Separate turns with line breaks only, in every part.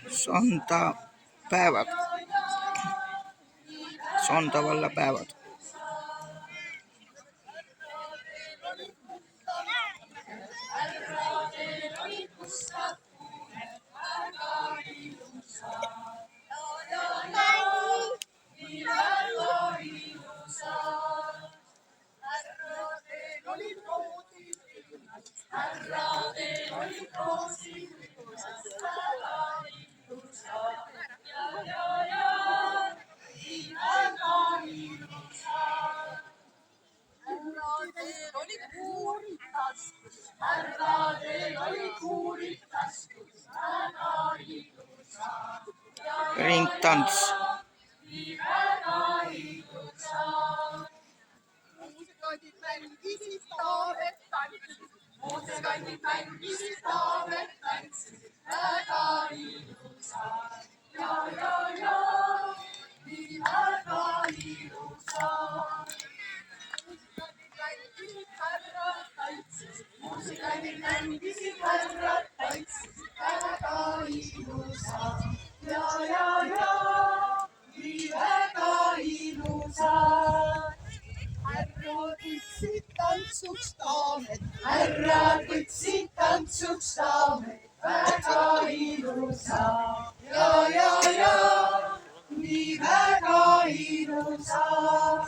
Sontapäevät. Sontavalla päivät. Ringtants.
Muusikandid mängisid taavet tantsid, muusikandid mängisid taavet tantsid, väga ilusad. Ja, nii väga ilusad. Muusikandid mängisid, härrad tantsisid, muusikandid mängisid, härrad tantsisid, väga ilusad. Ja, nii väga ilusad. Härrad võtsid tantsuks daamed, härrad võtsid tantsuks daamed, väga ilusad. Ja, nii väga ilusad.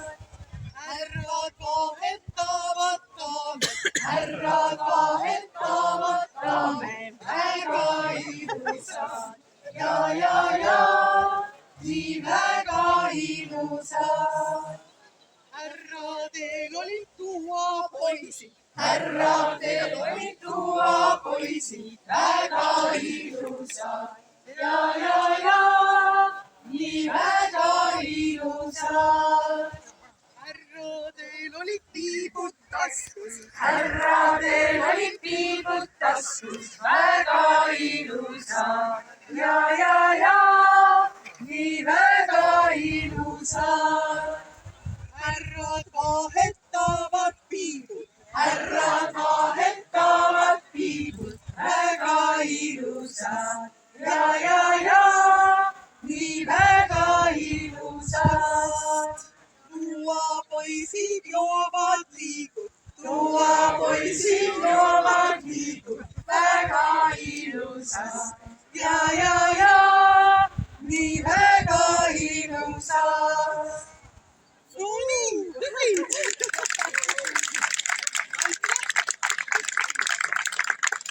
Härrad vahetavad daamed, härrad vahetavad daamed, väga ilusad. Ja, nii väga ilusad. Härradel olid tuapoisid, härradel olid tuapoisid, väga ilusad. Ja, nii väga ilusad. Härradel olid piibud taskus, härradel olid piibud taskus, väga ilusad. Ja, nii väga ilusad. Härrad vahetavad piibud, härrad vahetavad piibud, väga ilusad. Ja, nii väga ilusad. Tuapoisid joovad liigud, tuapoisid joovad liigud, väga ilusad. Ja, nii väga ilusad.